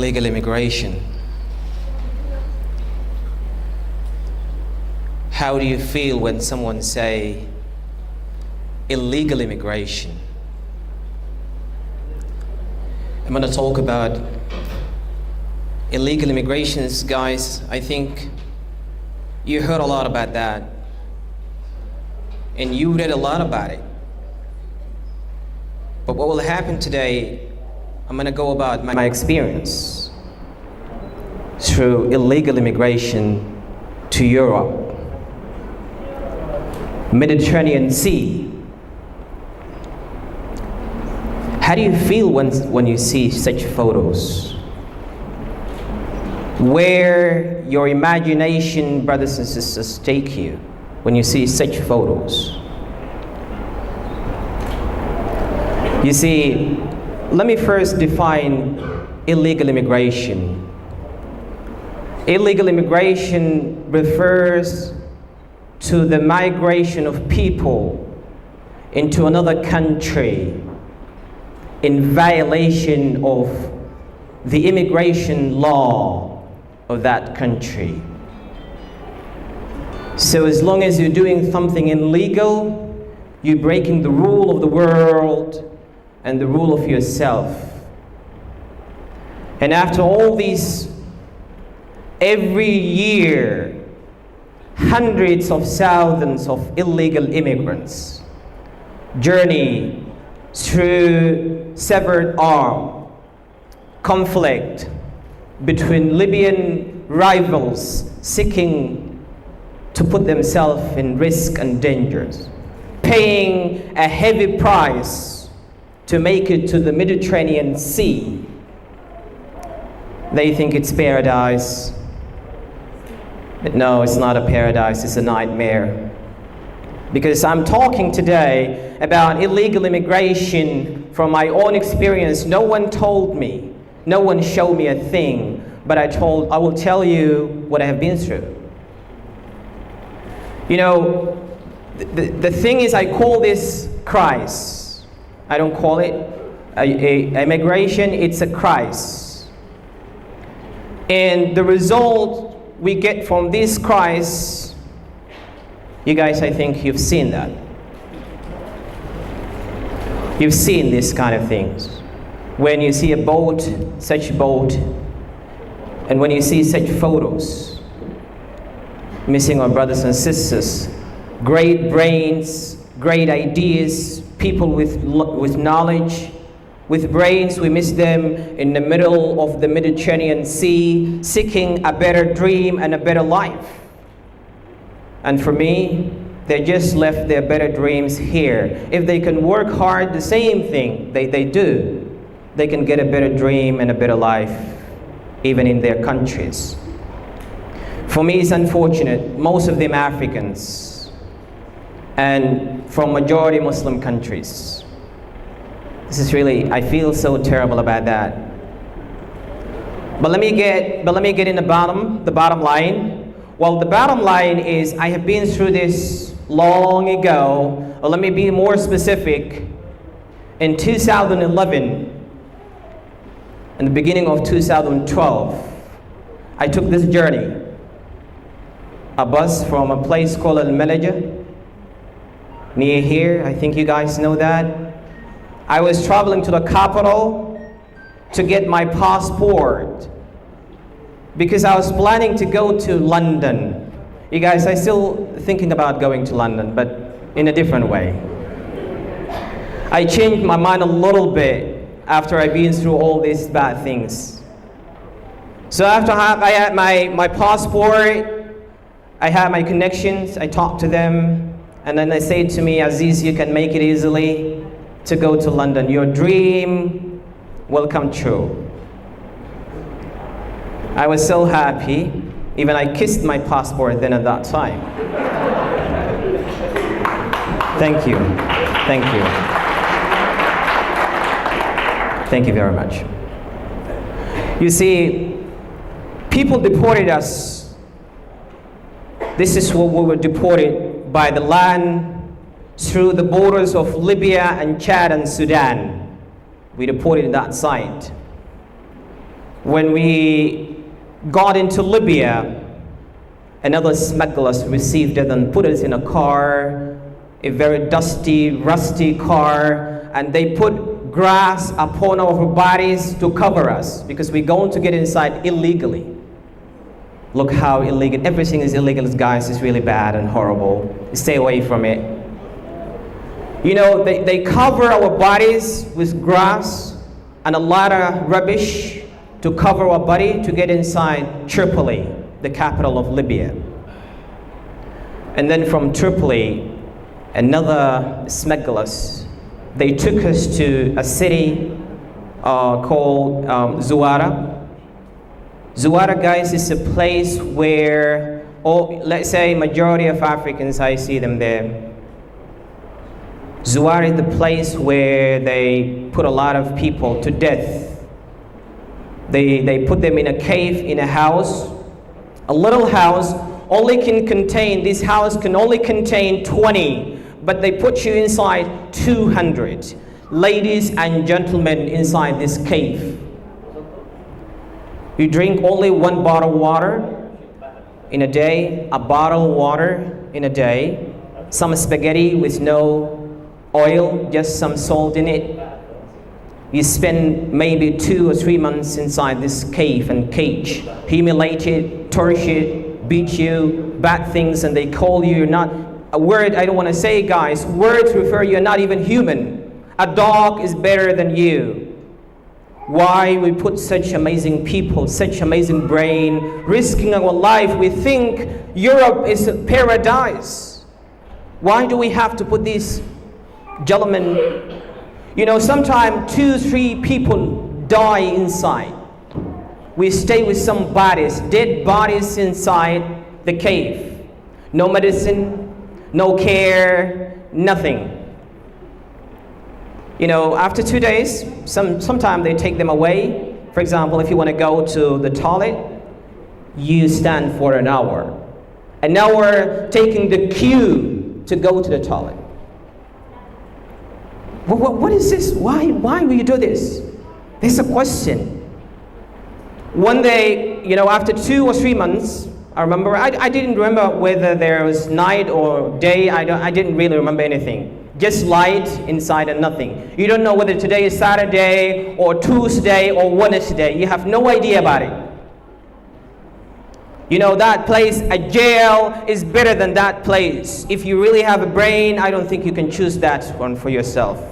illegal immigration. How do you feel when someone say illegal immigration? I'm going to talk about illegal immigrations, guys. I think you heard a lot about that, and you read a lot about it. But what will happen today, I'm going to go about my experience through illegal immigration to Europe, Mediterranean Sea. How do you feel when you see such photos? Where your imagination, brothers and sisters, take you when you see such photos? You see, let me first define illegal immigration. Illegal immigration refers to the migration of people into another country in violation of the immigration law of that country. So as long as you're doing something illegal, you're breaking the rule of the world and the rule of yourself. And after all these, every year, hundreds of thousands of illegal immigrants journey through severed arm, conflict between Libyan rivals seeking to put themselves in risk and dangers, paying a heavy price to make it to the Mediterranean Sea. They think it's paradise. But no, it's not a paradise, it's a nightmare. Because I'm talking today about illegal immigration from my own experience. No one told me, no one showed me a thing, but I will tell you what I have been through. You know, the thing is, I call this crisis. I don't call it immigration, it's a crisis. And the result we get from this crisis, you guys, I think you've seen that. You've seen this kind of things. When you see a boat, such a boat, and when you see such photos, missing our brothers and sisters, great brains, great ideas, people with knowledge, with brains, we miss them in the middle of the Mediterranean Sea, seeking a better dream and a better life. And for me, they just left their better dreams here. If they can work hard, the same thing they do, they can get a better dream and a better life, even in their countries. For me, it's unfortunate, most of them Africans, and from majority Muslim countries. This is really, I feel so terrible about that. But let me get in the bottom line. Well, the bottom line is, I have been through this long ago. Well, let me be more specific. In 2011, in the beginning of 2012, I took this journey. A bus from a place called Al-Malaja, near here, I think you guys know that. I was traveling to the capital to get my passport because I was planning to go to London. You guys, I'm still thinking about going to London, but in a different way. I changed my mind a little bit after I've been through all these bad things. So after I had my passport, I had my connections, I talked to them, and then they said to me, Aziz, you can make it easily to go to London. Your dream will come true. I was so happy. Even I kissed my passport then at that time. Thank you. Thank you. Thank you very much. You see, people deported us. This is what we were deported by the land through the borders of Libya and Chad and Sudan. We deported that side. When we got into Libya, another smugglers received us and put us in a car, a very dusty, rusty car, and they put grass upon our bodies to cover us because we're going to get inside illegally. Look how illegal, everything is illegal, guys. It's really bad and horrible. Stay away from it. You know, they cover our bodies with grass and a lot of rubbish to cover our body to get inside Tripoli, the capital of Libya. And then from Tripoli, another smugglers, they took us to a city called Zuwara. Zuwara, guys, is a place where, let's say, majority of Africans, I see them there. Zuwara is the place where they put a lot of people to death. They put them in a cave, in a house. A little house this house can only contain 20, but they put you inside 200. Ladies and gentlemen inside this cave. You drink only 1 bottle of water in a day, a bottle of water in a day, some spaghetti with no oil, just some salt in it. You spend maybe 2 or 3 months inside this cave and cage, humiliated, tortured, beat you, bad things, and they call you not a word I don't want to say, guys. Words refer you're not even human. A dog is better than you. Why we put such amazing people, such amazing brain, risking our life? We think Europe is a paradise. Why do we have to put these gentlemen? You know, sometimes 2, 3 people die inside. We stay with some bodies, dead bodies inside the cave. No medicine, no care, nothing. You know, after 2 days, sometimes they take them away. For example, if you want to go to the toilet, you stand for an hour. An hour taking the queue to go to the toilet. What is this? Why will you do this? There's a question. One day, you know, after 2 or 3 months, I remember, I didn't remember whether there was night or day. I didn't really remember anything. Just light inside and nothing. You don't know whether today is Saturday or Tuesday or Wednesday. You have no idea about it. You know, that place, a jail, is better than that place. If you really have a brain, I don't think you can choose that one for yourself.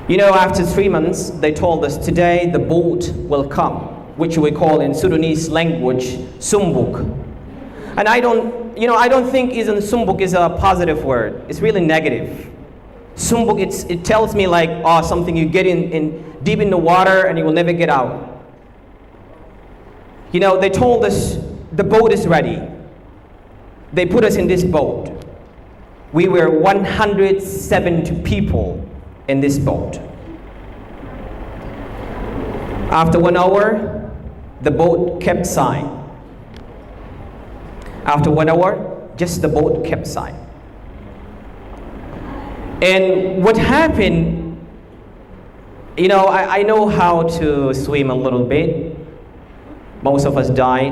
You know, after 3 months, they told us today the boat will come, which we call in Sudanese language, Sumbuk. And I don't think even Sumbuk is a positive word. It's really negative. Sumbuk, it tells me like, something you get in deep in the water and you will never get out. You know, they told us the boat is ready. They put us in this boat. We were 170 people in this boat. After 1 hour, the boat capsized. After 1 hour, just the boat capsized. And what happened, you know, I know how to swim a little bit. Most of us died.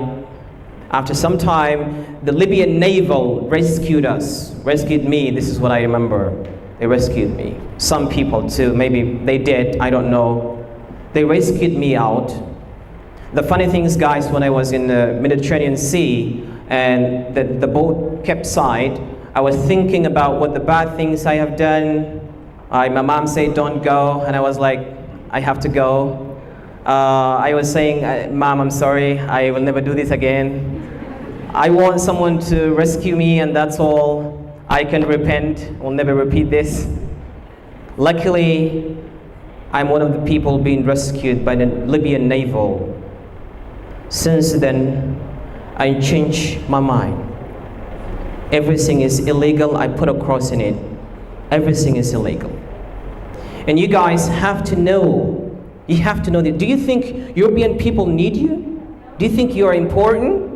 After some time, the Libyan naval rescued us, rescued me. This is what I remember. They rescued me. Some people too, maybe they did, I don't know. They rescued me out. The funny thing is, guys, when I was in the Mediterranean Sea and the boat capsized, I was thinking about what the bad things I have done. My mom said, don't go, and I was like, I have to go. I was saying, Mom, I'm sorry, I will never do this again. I want someone to rescue me, and that's all. I can repent, will never repeat this. Luckily, I'm one of the people being rescued by the Libyan naval. Since then, I changed my mind. Everything is illegal, I put a cross in it. Everything is illegal. And you guys have to know, you have to know that. Do you think European people need you? Do you think you are important?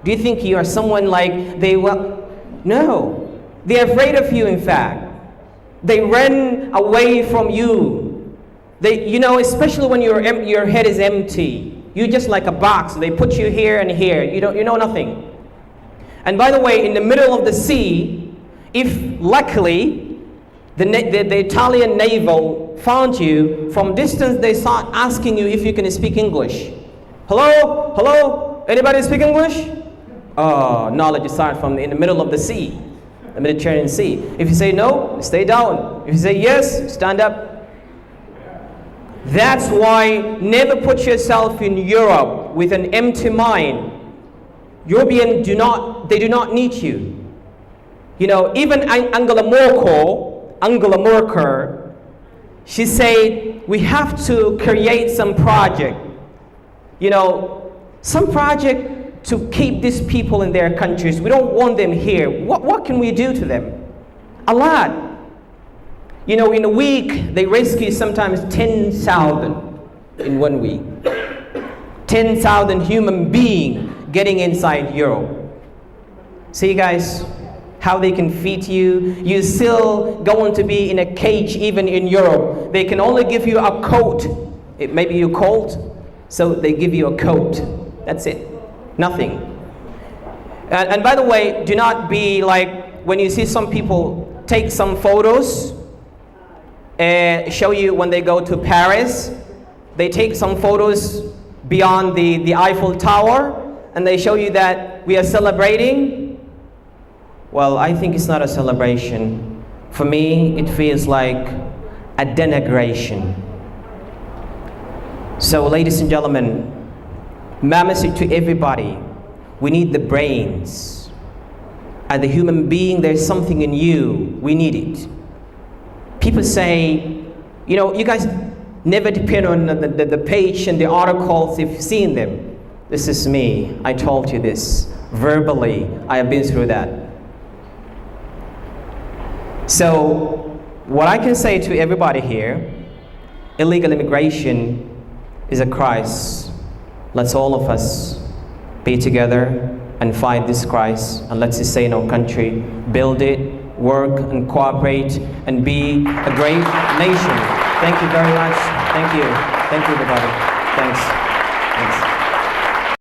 Do you think you are someone like they will? No. They're afraid of you, in fact. They run away from you. Especially when your head is empty, you're just like a box. They put you here and here. You know nothing. And by the way, in the middle of the sea, if luckily the Italian naval found you, from distance they start asking you if you can speak English. Hello? Anybody speak English? Oh, knowledge starts from in the middle of the sea, the Mediterranean Sea. If you say no, stay down. If you say yes, stand up. That's why never put yourself in Europe with an empty mind. Europeans do not need you. Even Angela Merkel, she said, we have to create some project. Some project to keep these people in their countries. We don't want them here. What can we do to them? A lot. In a week, they rescue sometimes 10,000 in 1 week. 10,000 human beings getting inside Europe. See, guys, how they can feed you. You're still going to be in a cage even in Europe. They can only give you a coat. Maybe you're cold, so they give you a coat. That's it. Nothing. And by the way, do not be like when you see some people take some photos and show you when they go to Paris. They take some photos beyond the Eiffel Tower and they show you that we are celebrating. Well, I think it's not a celebration. For me, it feels like a denigration. So, ladies and gentlemen, my message to everybody, we need the brains. As a human being, there's something in you, we need it. People say, you guys never depend on the page and the articles if you've seen them. This is me, I told you this. Verbally, I have been through that. So, what I can say to everybody here, illegal immigration is a crisis. Let's all of us be together and fight this crisis, and let's sustain our country, build it, work and cooperate, and be a great nation. Thank you very much. Thank you. Thank you, everybody. Thanks.